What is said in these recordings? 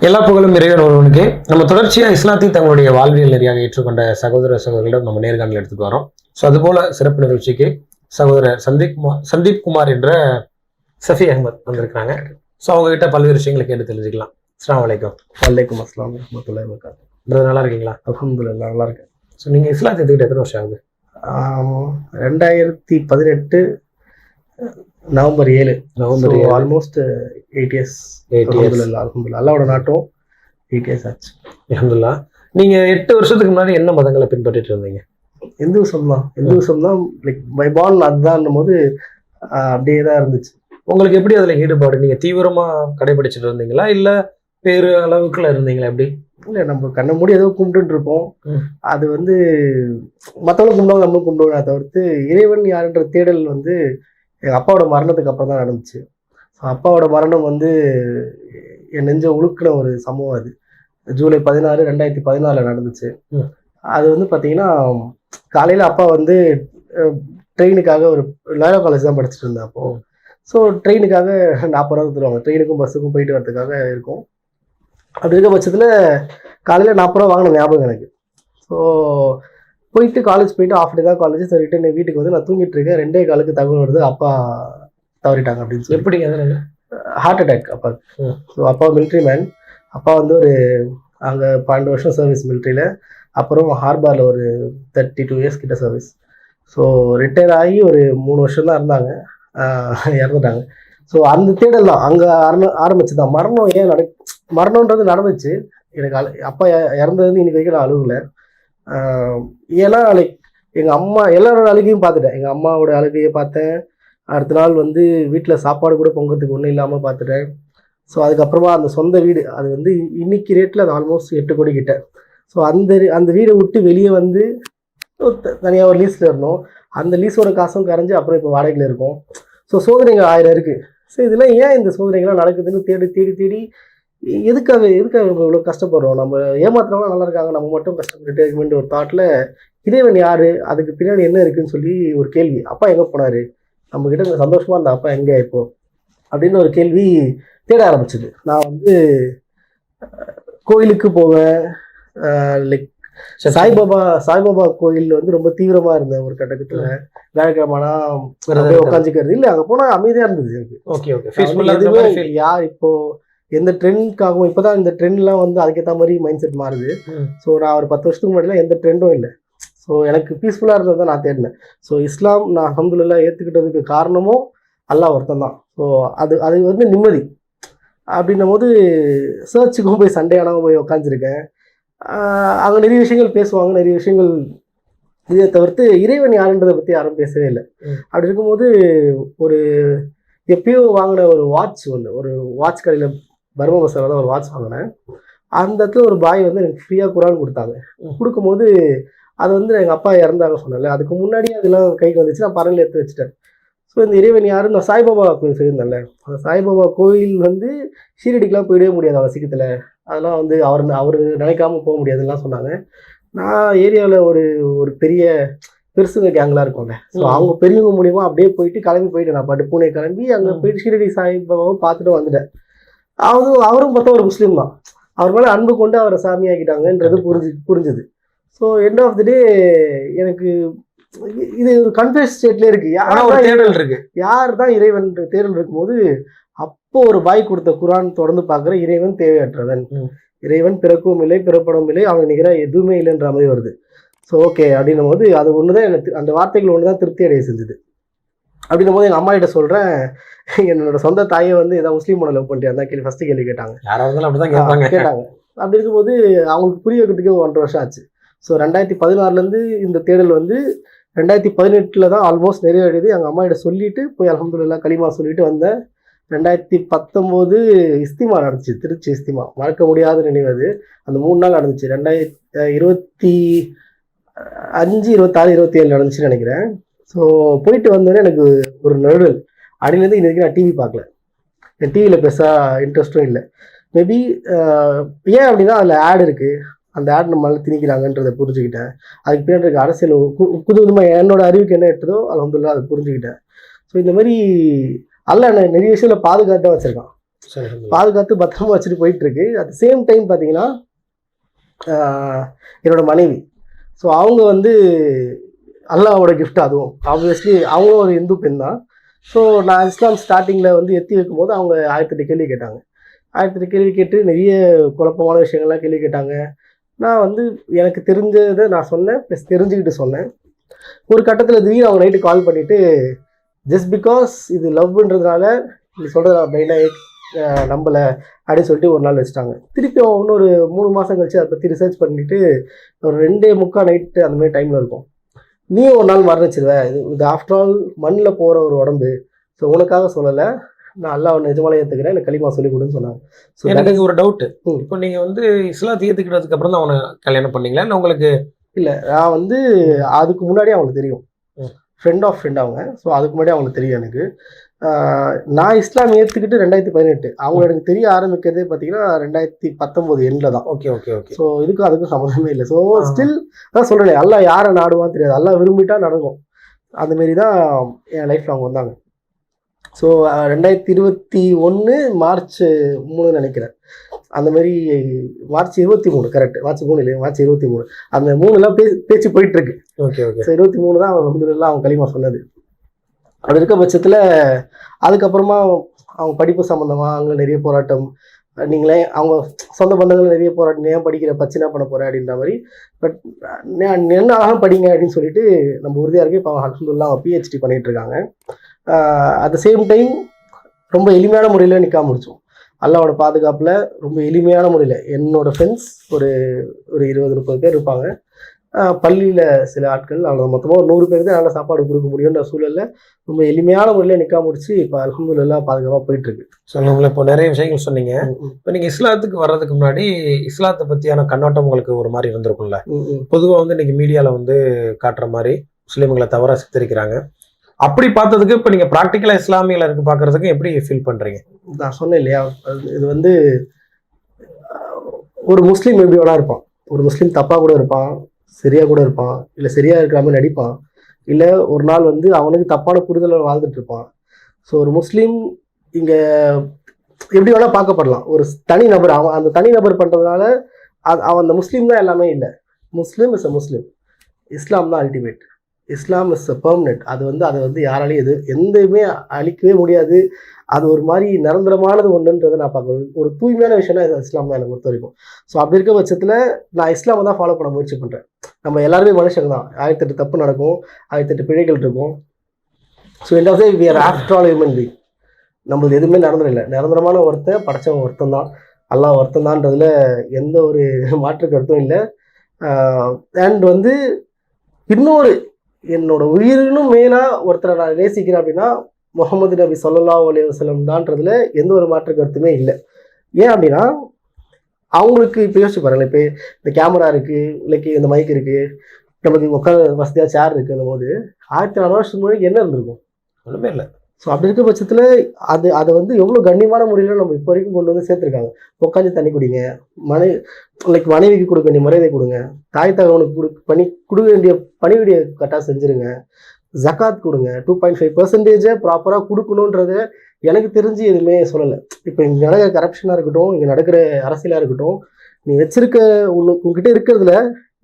எல்லா புகழும் இறைவன் ஒருவனுக்கு. நம்ம தொடர்ச்சியா இஸ்லாத்தை தங்களுடைய வாழ்வியல் நெறியாக ஏற்றுக்கொண்ட சகோதர சகோதரிகளிடம் நம்ம நேர்காணல் எடுத்துட்டு வரோம். ஸோ அதுபோல சிறப்பு நிகழ்ச்சிக்கு சகோதரர் சந்தீப் குமார் என்ற சஃபி அஹ்மத் வந்திருக்கிறாங்க. ஸோ அவங்க கிட்ட பல்வேறு விஷயங்களை கேட்டு தெரிஞ்சுக்கலாம். அஸ்ஸலாமு அலைக்கும். வலைக்கும் அஸ்ஸலாம் வரஹ்மத்துல்லாஹி வபரகாத்துஹு. பிரதர் நல்லா இருக்கீங்களா? அல்ஹம்துலில்லாஹ் நல்லா இருக்கேன். ஸோ நீங்க இஸ்லாத்தை எடுத்துக்கிட்டு எத்தனை வருஷம் ஆகுது? 2018 நவம்பர் 7 ஆல்மோஸ்ட் 8 இயர்ஸ். அல்ஹம்துலில்லாஹ் அல்லாஹ்வோட நாட்டம் 8 இயர்ஸ் ஆச்சு. அல்ஹம்துலில்லாஹ். நீங்க 8 வருஷத்துக்கு முன்னாடி என்ன மதங்களை பின்பற்றிட்டு இருந்தீங்க? இந்துவிசம் தான் லைக் மை பான் அதுதான் போது அப்படியே தான் இருந்துச்சு. உங்களுக்கு எப்படி அதுல ஈடுபாடு? நீங்க தீவிரமா கடைபிடிச்சிட்டு இருந்தீங்களா இல்ல வேறு அளவுக்குள்ள இருந்தீங்களா? எப்படி? இல்லை, நம்ம கண்ண மூடி ஏதோ கும்பிட்டு இருப்போம். அது மற்றவங்களும் கும்பிடுவாங்க, நம்மளும் கும்பிடுவோம். தவிர்த்து இறைவன் யாருன்ற தேடல் எங்கள் அப்பாவோட மரணத்துக்கு அப்புறம் தான் நடந்துச்சு. ஸோ அப்பாவோட மரணம் என் நெஞ்ச உழுக்கின ஒரு சம்பவம். அது ஜூலை 16, 2014 நடந்துச்சு. அது பார்த்தீங்கன்னா காலையில் அப்பா ட்ரெயினுக்காக ஒரு லாயோ காலேஜ் தான் படிச்சுட்டு இருந்தேன் அப்போ. ஸோ ட்ரெயினுக்காக 40 ரூபா தருவாங்க, ட்ரெயினுக்கும் பஸ்ஸுக்கும் போயிட்டு வரதுக்காக இருக்கும். அப்படி இருக்க பட்சத்தில் காலையில் 40 ரூபா வாங்கின ஞாபகம் எனக்கு. ஸோ காலேஜ் போயிட்டு ஆஃப் டே தான் காலேஜ். ஸோ ரிட்டன் வீட்டுக்கு நான் தூங்கிட்டு இருக்கேன். 2:15 தகவல் வருது, அப்பா தவறிட்டாங்க அப்படின்னு சொல்லி. எப்படி? ஹார்ட் அட்டாக் அப்பா. ஸோ அப்பா மிலிட்ரி மேன். அப்பா அங்கே 12 வருஷம் சர்வீஸ் மிலிட்ரியில். அப்புறம் ஹார்பரில் ஒரு 32 இயர்ஸ் கிட்ட சர்வீஸ். ஸோ ரிட்டையர் ஆகி ஒரு 3 வருஷம் தான் இருந்தாங்க, இறந்துட்டாங்க. ஸோ அந்த தேடல் தான் அங்கே ஆரம்பிச்சு தான். மரணம்ன்றது நடந்துச்சு எனக்கு. அப்பா இறந்தது இன்னைக்கு வரைக்கும் நான் அழுகலை. ஏன்னா லைக் எங்கள் அம்மா எல்லாரோட அழுகையும் பார்த்துட்டேன். எங்கள் அம்மாவோட அழுகையை பார்த்தேன். அடுத்த நாள் வீட்டில் சாப்பாடு கூட பொங்குறதுக்கு ஒன்றும் இல்லாமல் பார்த்துட்டேன். ஸோ அதுக்கப்புறமா அந்த சொந்த வீடு அது இன்னைக்கு ரேட்டில் அது ஆல்மோஸ்ட் 8 கோடி கிட்ட. ஸோ அந்த வீடை விட்டு வெளியே தனியாக ஒரு லீஸில் இருந்தோம். அந்த லீஸோட காசும் கரைஞ்சி அப்புறம் இப்போ வாடகையில் இருக்கும். ஸோ சோதனைகள் 1000 இருக்குது. ஸோ இதெல்லாம் ஏன் இந்த சோதனைகள்லாம் நடக்குதுன்னு தேடி எதுக்காக நம்ம இவ்வளோ கஷ்டப்படுறோம்? நம்ம ஏமாத்துறவங்க நல்லா இருக்காங்க, நம்ம மட்டும் கஷ்டப்பட்டுட்டே இருக்குமென்ற ஒரு தாட்டில் இறைவன் யார், அதுக்கு பின்னாடி என்ன இருக்குதுன்னு சொல்லி ஒரு கேள்வி. அப்பா எங்கே போனார், நம்மக்கிட்ட சந்தோஷமாக இருந்த அப்பா எங்கே இப்போ அப்படின்னு ஒரு கேள்வி தேட ஆரம்பிச்சுது. நான் கோயிலுக்கு போவேன். லைக் சாய்பாபா கோயில் ரொம்ப தீவிரமா இருந்தேன் ஒரு கட்டத்துல. வியாழக்கிழமைனா உட்காந்துக்கிறது இல்லை, அங்க போனா அமைதியா இருந்தது எனக்கு. யார் இப்போ எந்த ட்ரெண்டுக்காகவும் இப்பதான் இந்த ட்ரெண்ட்லாம் அதுக்கேற்ற மாதிரி மைண்ட் செட் மாறுது. ஸோ நான் ஒரு 10 வருஷத்துக்கு முன்னாடிலாம் எந்த ட்ரெண்டும் இல்லை. ஸோ எனக்கு பீஸ்ஃபுல்லா இருந்தது தான் நான் தேடினேன். ஸோ இஸ்லாம் நான் அல்ஹம்துலில்லாஹ் ஏற்றுக்கிட்டதுக்கு காரணமும் அல்லாஹ் ஒருத்தன் தான். ஸோ அது நிம்மதி. அப்படின்னும் போது சர்ச்சுக்கும் போய் சண்டே ஆனவங்க போய் உட்காந்துருக்கேன். அங்கே நிறைய விஷயங்கள் பேசுவாங்க, நிறைய விஷயங்கள். இதை தவிர்த்து இறைவன் யாருன்றதை பற்றி யாரும் பேசவே இல்லை. அப்படி இருக்கும்போது ஒரு எப்பயோ வாங்கின ஒரு வாட்ச் ஒரு வாட்ச் கடையில் பர்மா பசாரில் தான் ஒரு வாட்ச் வாங்கினேன். அந்த இடத்துல ஒரு பாய் எனக்கு ஃப்ரீயாக குரான் கொடுத்தாங்க. கொடுக்கும்போது அது எங்கள் அப்பா இறந்தாங்க சொன்னல, அதுக்கு முன்னாடியே அதெல்லாம் கைக்கு வந்துச்சு. நான் பரனில் எடுத்து வச்சுட்டேன். ஸோ இந்த இறைவன் யாருன்னு நான் சாய்பாபா கோயில் சொல்லியிருந்தேன்ல, அந்த சாய்பாபா கோயில் ஷீரடிக்கெலாம் போயிடவே முடியாது அவசியத்தில். அதெல்லாம் அவர் நினைக்காம போக முடியாதுலாம் சொன்னாங்க. நான் ஏரியாவில் ஒரு பெரிய பெருசுங்க கேங்லாம் இருக்கும்ல. ஸோ அவங்க பெரியவங்க மூலியமாக அப்படியே போயிட்டு நான் பாட்டு பூனே கிளம்பி அங்கே போயிட்டு ஷீரடி சாய்பாபாவை பார்த்துட்டு வந்துட்டேன். அவரும் பார்த்தா ஒரு முஸ்லீம் தான். அவர் மேலே அன்பு கொண்டு அவரை சாமியாக்கிட்டாங்கன்றது புரிஞ்சுது. ஸோ எண்ட் ஆஃப் தி டே எனக்கு இது ஒரு கன்ஃபியூஸ் ஸ்டேட்ல இருக்கு. யார் தான் இறைவன் தேடல் இருக்கும்போது அப்போ ஒரு பாய் கொடுத்த குரான் தொடர்ந்து பார்க்குற இறைவன் தேவையற்றவன், இறைவன் பிறக்கவும் இல்லை பிறப்படவும் இல்லை, அவன் நிகராக எதுவுமே இல்லைன்ற மாதிரி வருது. ஸோ ஓகே அப்படின்னும் போது அது ஒண்ணுதான் எனக்கு, அந்த வார்த்தைகள் ஒண்ணுதான் திருப்தி அடைய செஞ்சுது. அப்படின்னும் போது எங்க அம்மா கிட்ட சொல்றேன், என்னோட சொந்த தாயை ஏதாவது முஸ்லீம் லவ் பண்ணிட்டு தான் கேள்வி ஃபர்ஸ்ட் கேள்வி கேட்டாங்க. கேட்டாங்க. அப்படி இருக்கும்போது அவங்களுக்கு புரிய வைக்கிறதுக்கு 1.5 வருஷம் ஆச்சு. ஸோ 2016 இந்த தேடல் 2018 தான் ஆல்மோஸ்ட் நிறைவடையுது. எங்கள் அம்மா கிட்ட சொல்லிட்டு போய் அல்ஹம்துலில்லாஹ் களிமா சொல்லிட்டு வந்தேன். 2019 இஸ்திமா நடந்துச்சு, திருச்சி இஸ்திமா. மறக்க முடியாத நினைவு அது. அந்த 3 நாள் நடந்துச்சு. 2025, 26, 27 நடந்துச்சுன்னு நினைக்கிறேன். ஸோ போயிட்டு வந்தோடனே எனக்கு ஒரு நடுவல். அடியிலேருந்து இன்னைக்கு நான் டிவி பார்க்கல. என் டிவியில் பெருசாக இன்ட்ரெஸ்ட்டும் இல்லை. மேபி ஏன் அப்படின்னா அதில் ஆட் இருக்குது. அந்த ஆட் நம்மளால திணிக்கிறாங்கன்றதை புரிஞ்சுக்கிட்டேன். அதுக்கு பின்னாடி இருக்க அரசியல் புதுவிதமாக என்னோட அறிவுக்கு என்ன எட்டுதோ அல்ஹம்துலில்லாஹ் அதை புரிஞ்சுக்கிட்டேன். ஸோ இந்த மாதிரி அல்லாஹ் நிறைய விஷயத்தில் பாதுகாத்து தான் வச்சுருக்கான். பாதுகாத்து பத்திரமா வச்சுட்டு போயிட்டு இருக்கு. அட் சேம் டைம் பார்த்தீங்கன்னா என்னோட மனைவி, ஸோ அவங்க வந்து அல்லாவோட கிஃப்ட். அதுவும் ஆப்வியஸ்லி அவங்களும் ஒரு இந்து பெண் தான். ஸோ நான் இஸ்லாம் ஸ்டார்டிங்கில் வந்து எத்தி வைக்கும்போது அவங்க 1008 கேள்வி கேட்டாங்க. 1008 கேள்வி கேட்டு நிறைய குழப்பமான விஷயங்கள்லாம் கேள்வி கேட்டாங்க. நான் வந்து எனக்கு தெரிஞ்சதை நான் சொன்னேன், ப்ளஸ் தெரிஞ்சுக்கிட்டு சொன்னேன். ஒரு கட்டத்தில் திடீர்னு அவங்க நைட்டு கால் பண்ணிவிட்டு, ஜஸ்ட் பிகாஸ் இது லவ்ன்றதுனால நீ சொல்கிறத நான் மெயினாக நம்பலை அப்படின்னு சொல்லிட்டு ஒரு நாள் வச்சுட்டாங்க. திருப்பி அவங்க இன்னொரு 3 மாதம் கழிச்சு அதை பற்றி ரிசர்ச் பண்ணிவிட்டு ஒரு 2:45 நைட்டு அந்த மாதிரி டைமில் இருக்கும். நீ ஒரு நாள் மரணிச்சிருவ, இது ஆஃப்டர் ஆல் மண்ணில் போகிற ஒரு உடம்பு, ஸோ உனக்காக சொல்லலை, நான் அல்லாஹ் நிஜமாலே ஏற்றுக்கிறேன், எனக்கு கலிமா சொல்லிக் கொடுன்னு சொன்னாங்க. ஸோ எனக்கு ஒரு டவுட்டு, இப்போ நீங்கள் வந்து இஸ்லாத்தை ஏற்றுக்கிட்டதுக்கு அப்புறம் தான் அவனை கல்யாணம் பண்ணீங்களா இல்லை உங்களுக்கு? இல்லை, நான் வந்து அதுக்கு முன்னாடியே அவங்களுக்கு தெரியும், ஃப்ரெண்ட் ஆஃப் ஃப்ரெண்ட் அவங்க. ஸோ அதுக்கு முன்னாடி அவங்களுக்கு தெரியும் எனக்கு. நான் இஸ்லாம் ஏற்றுக்கிட்டு 2018, அவங்க எனக்கு தெரிய ஆரம்பிக்கிறதே பார்த்தீங்கன்னா 2019 எண்டில் தான். Okay okay okay. ஸோ அதுக்கும் சம்மந்தமே இல்லை. ஸோ ஸ்டில் தான் சொல்கிறேன், அல்லாஹ் யாரை நாடுவான்னு தெரியாது, அல்லாஹ் விரும்பிட்டா நடக்கும். அந்தமாரி தான் என் லைஃப்பில் அவங்க வந்தாங்க. ஸோ 2021 மார்ச் 3 நினைக்கிறேன், அந்தமாரி மார்ச் 23, கரெக்ட், மார்ச் 3 இல்லை, மார்ச் 23, அந்த 3லாம் பேச்சு போயிட்டுருக்கு. Okay okay. ஸோ 23 தான் அவங்க கலிமா சொன்னது. அப்படி இருக்க பட்சத்தில் அதுக்கப்புறமா அவங்க படிப்பு சம்மந்தமாக அங்கே நிறைய போராட்டம், நீங்களே அவங்க சொந்த பந்தங்கள் நிறைய போராட்டம், ஏன் படிக்கிற பச்சினா பண்ண போகிறேன் அப்படின்ற மாதிரி. பட் என்ன ஆகும் படிங்க அப்படின்னு சொல்லிட்டு நம்ம உறுதியாக இருக்கு. இப்போ அவங்க அல்ஹம்துலில்லாஹ் அவங்க PhD பண்ணிகிட்டு இருக்காங்க. அட் த சேம் டைம் ரொம்ப எளிமையான முறையில் நிற்க முடிச்சோம். அல்லாவோட பாதுகாப்பில் ரொம்ப எளிமையான முறையில். என்னோட ஃப்ரெண்ட்ஸ் ஒரு 20-30 பேர் இருப்பாங்க. பள்ளியில் சில ஆட்கள், அவங்க மொத்தமாக ஒரு 100 பேருக்கு நல்ல சாப்பாடு கொடுக்க முடியுன்ற சூழலில் ரொம்ப எளிமையான முறையில் நிற்க முடிச்சு இப்போ அல்ஹம்துலில்லாஹ் பாதுகாப்பாக போயிட்டுருக்கு. ஸோ நம்மள இப்போ நிறைய விஷயங்கள் சொன்னீங்க. இப்போ நீங்கள் இஸ்லாத்துக்கு வர்றதுக்கு முன்னாடி இஸ்லாத்தை பற்றியான கண்ணோட்டம் உங்களுக்கு ஒரு மாதிரி இருந்திருக்கும்ல? பொதுவாக வந்து இன்னைக்கு மீடியாவில் வந்து காட்டுற மாதிரி முஸ்லீம்களை தவறாக சித்தரிக்கிறாங்க. அப்படி பார்த்ததுக்கு இப்போ நீங்கள் ப்ராக்டிக்கலாக இஸ்லாமியில் இருக்கு பார்க்குறதுக்கு எப்படி ஃபீல் பண்ணுறீங்க? நான் சொன்னேன் இல்லையா, இது வந்து ஒரு முஸ்லீம் எப்படி வேணா இருப்பான். ஒரு முஸ்லீம் தப்பாக கூட இருப்பான், சரியாக கூட இருப்பான், இல்லை சரியாக இருக்கிற மாதிரி நடிப்பான், இல்லை ஒரு நாள் வந்து அவனுக்கு தப்பான புரிதலை வாழ்ந்துட்டு இருப்பான். ஸோ ஒரு முஸ்லீம் இங்கே எப்படி வேணால் பார்க்கப்படலாம். ஒரு தனி நபர், அவன் அந்த தனி நபர் பண்ணுறதுனால அவன் அந்த முஸ்லீம் தான் எல்லாமே இல்லை. முஸ்லீம் இஸ் அ முஸ்லீம். இஸ்லாம் தான் ultimate. Islam is a permanent. அதை வந்து யாராலையும் எந்தையுமே அழிக்கவே முடியாது. அது ஒரு மாதிரி நிரந்தரமானது ஒன்றுன்றதை நான் பார்க்குறேன். ஒரு தூய்மையான விஷயம்னா இஸ்லாம் தான் எனக்கு பொறுத்த வரைக்கும். ஸோ அப்படி இருக்க பட்சத்தில் நான் இஸ்லாமை தான் ஃபாலோ பண்ண முயற்சி பண்ணுறேன். நம்ம எல்லாருமே மனுஷங்க தான். 1008 தப்பு நடக்கும், 1008 பிழைகள் இருக்கும். So end of the day we are after all human being. நம்மளுக்கு எதுவுமே நிரந்தரம். நிரந்தரமான ஒருத்தன் படைச்சவன் ஒருத்தன் தான், அல்லாஹ் ஒருத்தன் தான்றதுல எந்த ஒரு மாற்று கருத்தும் இல்லை. அண்ட் வந்து இன்னொரு என்னோட உயிரினும் மேலாக ஒருத்தரை நான் நேசிக்கிறேன் அப்படின்னா முகமது நபி ஸல்லல்லாஹு அலைஹி வஸல்லம் தான்றதுல எந்த ஒரு மாற்று கருத்துமே இல்லை. ஏன் அப்படின்னா அவங்களுக்கு இப்போ யோசிச்சு பாருங்கள், இப்போ இந்த கேமரா இருக்குது, இல்லைக்கு இந்த மைக் இருக்குது, நமக்கு உட்கார வசதியாக சேர் இருக்குன்னும் போது 1400 வருஷத்துக்கு முன்னாடி என்ன இருந்திருக்கும்? ஒன்றுமே இல்லை. ஸோ அப்படி இருக்க பட்சத்தில் அதை வந்து எவ்வளோ கண்ணியமான முறையில் நம்ம இப்போ வரைக்கும் கொண்டு வந்து சேர்த்துருக்காங்க. உட்காந்து தண்ணி குடிங்க, மனைவிக்கு கொடுக்க வேண்டிய மரியாதை கொடுங்க, தாய் தகவனுக்கு கொடுக்க வேண்டிய பணிவிடைய கரெக்டாக செஞ்சுருங்க, ஜக்காத் கொடுங்க, 2.5% ப்ராப்பராக கொடுக்கணுன்றத எனக்கு தெரிஞ்சு எதுவுமே சொல்லலை. இப்போ இங்கே நடக்கிற கரப்ஷனாக இருக்கட்டும், இங்கே நடக்கிற அரசியலாக இருக்கட்டும், நீ வச்சிருக்க உங்ககிட்ட இருக்கிறதுல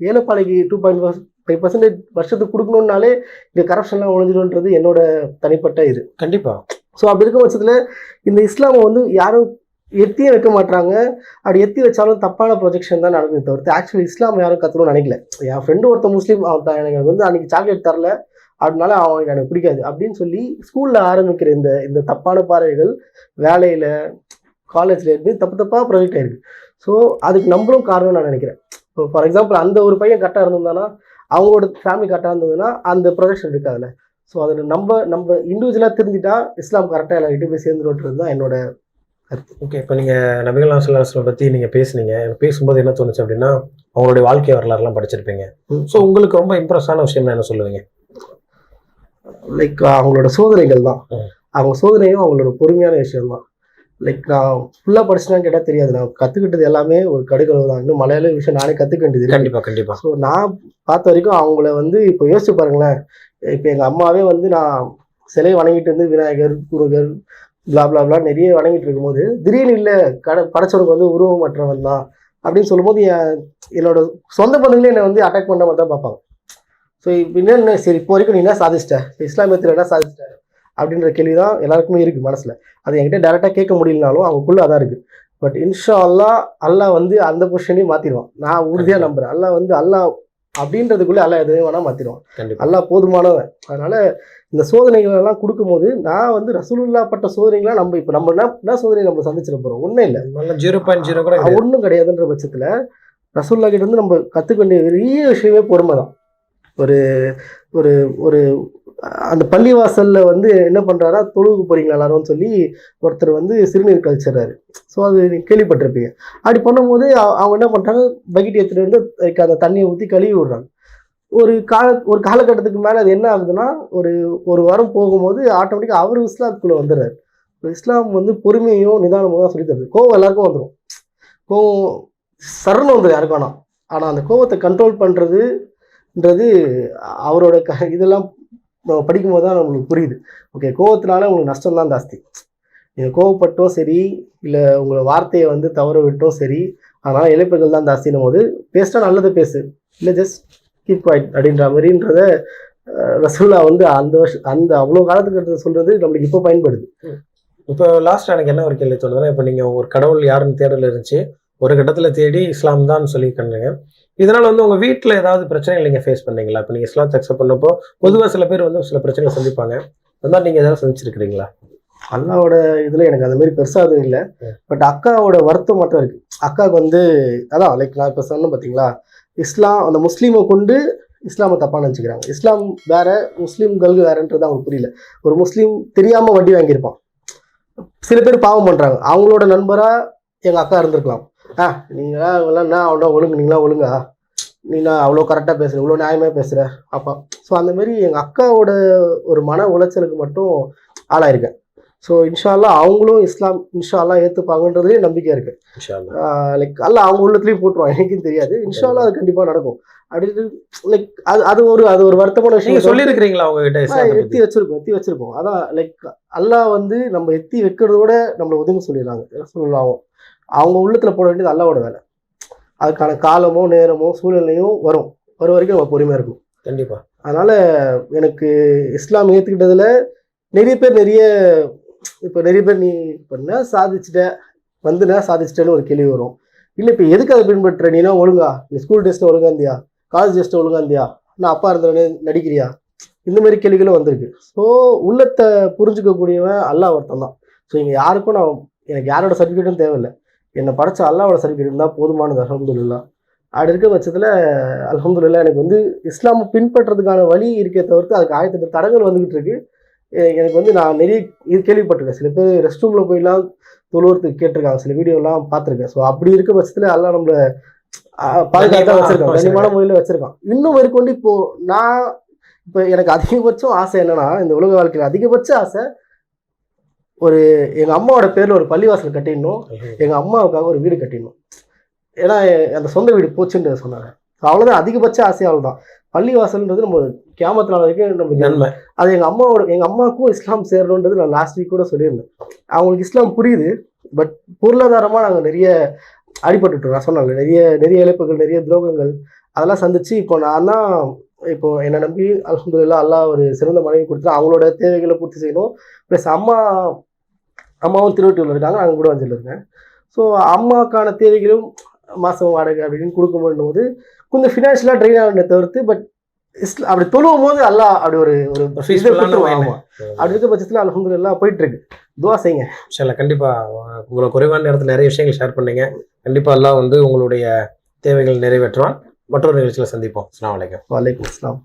ஏழைப்பாளைக்கு 2.5% வருஷத்துக்கு கொடுக்கணுன்னாலே இங்கே கரப்ஷன்லாம் ஒழிஞ்சிடும்ன்றது என்னோட தனிப்பட்ட இது. கண்டிப்பாக. ஸோ அப்படி இருக்க பட்சத்தில் இந்த இஸ்லாமை வந்து யாரும் எத்தியே வைக்க மாட்டாங்க. அப்படி எத்தி வச்சாலும் தப்பான ப்ரொஜெக்ஷன் தான் நடக்குது தவிர்த்து ஆக்சுவலி இஸ்லாம் யாரும் கற்றுக்கணும்னு நினைக்கல. என் ஃப்ரெண்டு ஒருத்தர் முஸ்லீம், அவன் எனக்கு வந்து அன்றைக்கி சாக்லேட் தரல, அதனால அவன் எனக்கு பிடிக்காது அப்படின்னு சொல்லி ஸ்கூலில் ஆரம்பிக்கிற இந்த தப்பான பார்வைகள் வேலையில் காலேஜில் இருந்து தப்பாக ப்ரொஜெக்ட் ஆகிருக்கு. ஸோ அதுக்கு நம்மளும் காரணம் நான் நினைக்கிறேன். இப்போ ஃபார் எக்ஸாம்பிள் அந்த ஒரு பையன் கரெக்டாக இருந்திருந்தானா, அவங்களோட ஃபேமிலி கரெக்டாக இருந்ததுன்னா அந்த ப்ரொஜெக்ஷன் இருக்காதுல்ல. ஸோ அதில் நம்ம இண்டிவிஜுவலாக திருந்திட்டா இஸ்லாம் கரெக்டாக எல்லார்கிட்டையும் போய் சேர்ந்துருன்றது தான் என்னோட கருத்து. ஓகே, இப்போ நீங்கள் நபிகள் நாயகம் ஸல்லல்லாஹு அலைஹி வஸல்லம் பற்றி நீங்கள் பேசுனீங்க. பேசும்போது என்ன தோணுச்சு அப்படின்னா, அவங்களுடைய வாழ்க்கை வரலாறுலாம் படிச்சிருப்பீங்க. ஸோ உங்களுக்கு ரொம்ப இம்ப்ரெஸ்ஸான விஷயம் என்ன சொல்லுவீங்க? அவங்களோட சோதனைகள் தான். அவங்க சோதனையும் அவங்களோட பொறுமையான விஷயம் தான். நான் ஃபுல்லாக படிச்சுனான்னு கேட்டால் தெரியாது. நான் கற்றுக்கிட்டது எல்லாமே ஒரு கடுகளவு தான். இன்னும் மலையாள விஷயம் நானே கற்றுக்க வேண்டியது. கண்டிப்பாக. ஸோ நான் பார்த்த வரைக்கும் அவங்கள வந்து இப்போ யோசிச்சு பாருங்களேன். இப்போ எங்கள் அம்மாவே வந்து நான் சிலையை வணங்கிட்டு வந்து விநாயகர், முருகர், பிளா நிறைய வணங்கிட்டு இருக்கும்போது திடீர்னு இல்லை படைச்சவனுக்கு வந்து உருவமற்றவன் தான் அப்படின்னு சொல்லும்போது என்னோட சொந்த பந்தங்களே என்னை வந்து அட்டாக் பண்ண மாதிரி தான் பார்ப்பாங்க. ஸோ இப்போ என்ன சரி இப்போ வரைக்கும் நீ என்ன சாதிச்சிட்ட, இஸ்லாமியத்தில் என்ன சாதிச்சிட்ட அப்படின்ற கேள்வி தான் எல்லாருக்குமே இருக்குது மனசில். அது என்கிட்ட டேரெக்டாக கேட்க முடியலனாலும் அவங்களுக்குள்ள அதான் இருக்குது. பட் இன்ஷா அல்லாஹ் வந்து அந்த பொசிஷனையும் மாற்றிடுவான். நான் உறுதியாக நம்புகிறேன். அல்லாஹ் அப்படின்றதுக்குள்ளே அல்லாஹ் எதுவும் வேணால் மாற்றிடுவான். அல்லாஹ் போதுமானவன். அதனால் இந்த சோதனைகள் எல்லாம் கொடுக்கும்போது நான் வந்து ரசூலுல்லாஹ் பட்ட சோதனைகளாம் நம்ம இப்போ நம்ம என்ன சோதனை நம்ம சந்திச்சிட போகிறோம்? ஒன்றும் இல்லை, 0.0 கூட ஒன்றும் கிடையாதுன்ற பட்சத்தில் ரசூலுல்லாஹ் கிட்ட இருந்து நம்ம கற்றுக்க வேண்டிய பெரிய விஷயமே பொறுமை தான். ஒரு ஒரு ஒரு அந்த பள்ளிவாசல்ல வந்து என்ன பண்றாரா, தொழுவுக்கு போறீங்களா எல்லாரும் சொல்லி ஒருத்தர் வந்து சிறுநீர் கழிச்சிடறாரு. ஸோ அது நீங்க கேள்விப்பட்டிருப்பீங்க. அப்படி பண்ணும்போது அவங்க என்ன பண்றாங்க, பக்கெட் எடுத்துட்டு வந்து அந்த தண்ணியை ஊற்றி கழுவி விடுறாங்க. ஒரு காலகட்டத்துக்கு மேலே அது என்ன ஆகுதுன்னா, ஒரு வாரம் போகும்போது ஆட்டோமேட்டிக்காக அவர் இஸ்லாத்துக்குள்ளே வந்துடுறாரு. இஸ்லாம் வந்து பொறுமையும் நிதானமும் தான் சொல்லி தருது. கோவம் எல்லாருக்கும் வந்துடும், கோவம் சரணம் வந்துடும் யாருக்கும். ஆனால் அந்த கோவத்தை கண்ட்ரோல் பண்ணுறதுன்றது அவரோட இதெல்லாம் படிக்கும்போது தான் நம்மளுக்கு புரியுது. ஓகே, கோவத்தினால உங்களுக்கு நஷ்டம் தான் ஜாஸ்தி. நீங்கள் கோவப்பட்டோம் சரி, இல்லை உங்களை வார்த்தையை வந்து தவற விட்டோம் சரி, அதனால் இழப்புகள் தான் ஜாஸ்தினும் போது பேசிட்டா நல்லது பேசு, இல்லை ஜஸ்ட் கீப் குவைட் அப்படின்ற மாதிரின்றத ரசூலுல்லாஹ் வந்து அந்த அவ்வளோ காலத்துக்கு எடுத்து சொல்கிறது நம்மளுக்கு இப்போ பயன்படுது. இப்போ லாஸ்ட் எனக்கு என்ன ஒரு கேள்வி தோணுதுன்னா, இப்போ நீங்கள் ஒரு கடவுள் யாருன்னு தேடல் இருந்துச்சு, ஒரு கட்டத்தில் தேடி இஸ்லாம் தான் சொல்லி கண்டீங்க. இதனால் வந்து உங்கள் வீட்டில் ஏதாவது பிரச்சனைகள் நீங்கள் ஃபேஸ் பண்ணீங்களா? இப்போ நீங்கள் இஸ்லாத்தை அக்செப்ட் பண்ணப்போ பொதுவாக சில பேர் வந்து சில பிரச்சனைகள் சந்திப்பாங்க. அது மாதிரி நீங்கள் ஏதாவது சந்திச்சிருக்கிறீங்களா? அல்லாவோட இதில் எனக்கு அந்த மாதிரி பெருசாக எதுவும் இல்லை. பட் அக்காவோட வருத்தம் மட்டும் இருக்குது. அக்காவுக்கு வந்து அதான் லைக் நான் இப்போ சொன்னேன் பார்த்தீங்களா, இஸ்லாம் அந்த முஸ்லீமை கொண்டு இஸ்லாமை தப்பாக நினச்சிக்கிறாங்க. இஸ்லாம் வேற, முஸ்லீம்கள் வேறன்றது அவங்களுக்கு புரியல. ஒரு முஸ்லீம் தெரியாமல் வட்டி வாங்கியிருப்பான். சில பேர் பாவம் பண்ணுறாங்க. அவங்களோட நண்பராக எங்கள் அக்கா இருந்திருக்கலாம். நீங்களாம் அவ்வளோ ஒழுங்கு, நீங்களாம் ஒழுங்கா, நீனா அவ்வளோ கரெக்டாக பேசுகிற, இவ்வளோ நியாயமாக பேசுகிற அப்பா. ஸோ அந்த மாதிரி எங்கள் அக்காவோட ஒரு மன உளைச்சலுக்கு மட்டும் ஆளாயிருக்கேன். ஸோ இன்ஷா அல்லாஹ் அவங்களும் இஸ்லாம் இன்ஷா அல்லாஹ் ஏற்றுப்பாங்கன்றதுலேயே நம்பிக்கை இருக்கு. லைக் அல்ல அவங்க உள்ளத்துலேயும் போட்டுருவான், எனக்கும் தெரியாது. இன்ஷா அல்லாஹ் அது கண்டிப்பாக நடக்கும். அப்படின்னு லைக் அது ஒரு வருத்தமான விஷயம். சொல்லியிருக்கிறீங்களா அவங்ககிட்ட? எத்தி வச்சிருக்கோம். அதான் லைக் அல்லாஹ் வந்து நம்ம எத்தி வைக்கிறதோட நம்மளை உதவி சொல்லிடுறாங்க. சொல்லலாம் அவங்க உள்ளத்துல போட வேண்டியது அல்லாவோட வேலை. அதுக்கான காலமோ நேரமோ சூழ்நிலையும் வரும் வரைக்கும் நம்ம பொறுமையா இருக்கணும். கண்டிப்பா. அதனால எனக்கு இஸ்லாம் ஏற்றுக்கிட்டதுல நிறைய பேர் நீ இப்போ என்ன சாதிச்சிட்டேன்னு ஒரு கேள்வி வரும். இல்லை இப்போ எதுக்கு அதை பின்பற்ற, நீனா ஒழுங்கா, நீ ஸ்கூல் டெஸ்ட்டில் ஒழுங்கா இருந்தியா, காலேஜ் டெஸ்ட்டில் ஒழுங்கா இருந்தியா, நான் அப்பா இருந்தவனே நடிக்கிறியா, இந்த மாதிரி கேள்விகளும் வந்திருக்கு. ஸோ உள்ளத்தை புரிஞ்சுக்கக்கூடியவன் அல்லாஹ் ஒருத்தன் தான். ஸோ இங்கே யாருக்கும் எனக்கு யாரோட சர்டிஃபிகேட்டும் தேவையில்லை, என்னை படைச்ச அல்லாவோட சர்டிஃபிகேட் இருந்தால் போதுமானது. அல்ஹம்துலில்லாஹ். அப்படி இருக்க பட்சத்தில் அல்ஹம்துலில்லாஹ் எனக்கு வந்து இஸ்லாமை பின்பற்றதுக்கான வழி இருக்கே தவிர்த்து அதுக்கு 1008 தடங்கள் வந்துக்கிட்டு இருக்கு. எனக்கு வந்து நான் நிறைய இது கேள்விப்பட்டிருக்கேன். சில பேர் ரெஸ்ட் ரூமில் போயெல்லாம் தொழுவத்துக்கு கேட்டிருக்காங்க, சில வீடியோலாம் பார்த்துருக்கேன். ஸோ அப்படி இருக்க பட்சத்தில் அல்லாஹ் நம்மளை பாதுகாத்தான் வச்சிருக்கான், கண்ணியமான முறையில் வச்சிருக்கான். இன்னும் மேற்கொண்டு இப்போ எனக்கு அதிகபட்சம் ஆசை என்னன்னா, இந்த உலக வாழ்க்கையில் அதிகபட்ச ஆசை எங்கள் அம்மாவோட பேரில் ஒரு பள்ளிவாசல் கட்டிடணும், எங்கள் அம்மாவுக்காக ஒரு வீடு கட்டிடணும். ஏன்னா அந்த சொந்த வீடு போச்சுன்னு சொன்னாங்க. அவ்வளோதான் அதிகபட்ச ஆசை, அவ்வளோதான். பள்ளிவாசல்ன்றது நம்ம கியாமத் நாள் வரைக்கும் நமக்கு நன்மை. அது எங்கள் அம்மாவுக்கும் இஸ்லாம் சேரணுன்றது நான் லாஸ்ட் வீக் கூட சொல்லியிருந்தேன். அவங்களுக்கு இஸ்லாம் புரியுது, பட் பொருளாதாரமாக நாங்கள் நிறைய அடிபட்டுட்டோம். நான் சொன்னாங்க நிறைய இழப்புகள், நிறைய துரோகங்கள் அதெல்லாம் சந்திச்சு இப்போ என்னை நம்பி அல்ஹம்துலில்லாஹ் அல்லாஹ் ஒரு சிறந்த மனைவி கொடுத்துட்டு அவங்களோட தேவைகளை பூர்த்தி செய்யணும். ப்ளஸ் அம்மாவும் திருவொற்றியூரில் இருக்காங்க, நாங்கள் கூட வஞ்சில் இருக்கேன். ஸோ அம்மாவுக்கான தேவைகளும் மாதம் வாடகை அப்படின்னு கொடுக்கும்போது கொஞ்சம் ஃபினான்ஷியலாக ட்ரெயின் ஆகின தவிர்த்து, பட் அப்படி தொழுவும் போது அல்லாஹ் அப்படி ஒரு அப்படி இருக்க பட்சத்தில் அல்ஹம்துலில்லாஹ் போயிட்டு இருக்கு. துவா செய்யுங்க. சரி, கண்டிப்பாக உங்களை குறைவான நேரத்தில் நிறைய விஷயங்கள் ஷேர் பண்ணீங்க. கண்டிப்பாக அல்லாஹ் வந்து உங்களுடைய தேவைகள் நிறைவேற்றுவான். மற்றொரு நிகழ்ச்சியில் சந்திப்போம். அஸ்ஸலாமு அலைக்கும். வலைக்கும் அஸ்ஸலாம்.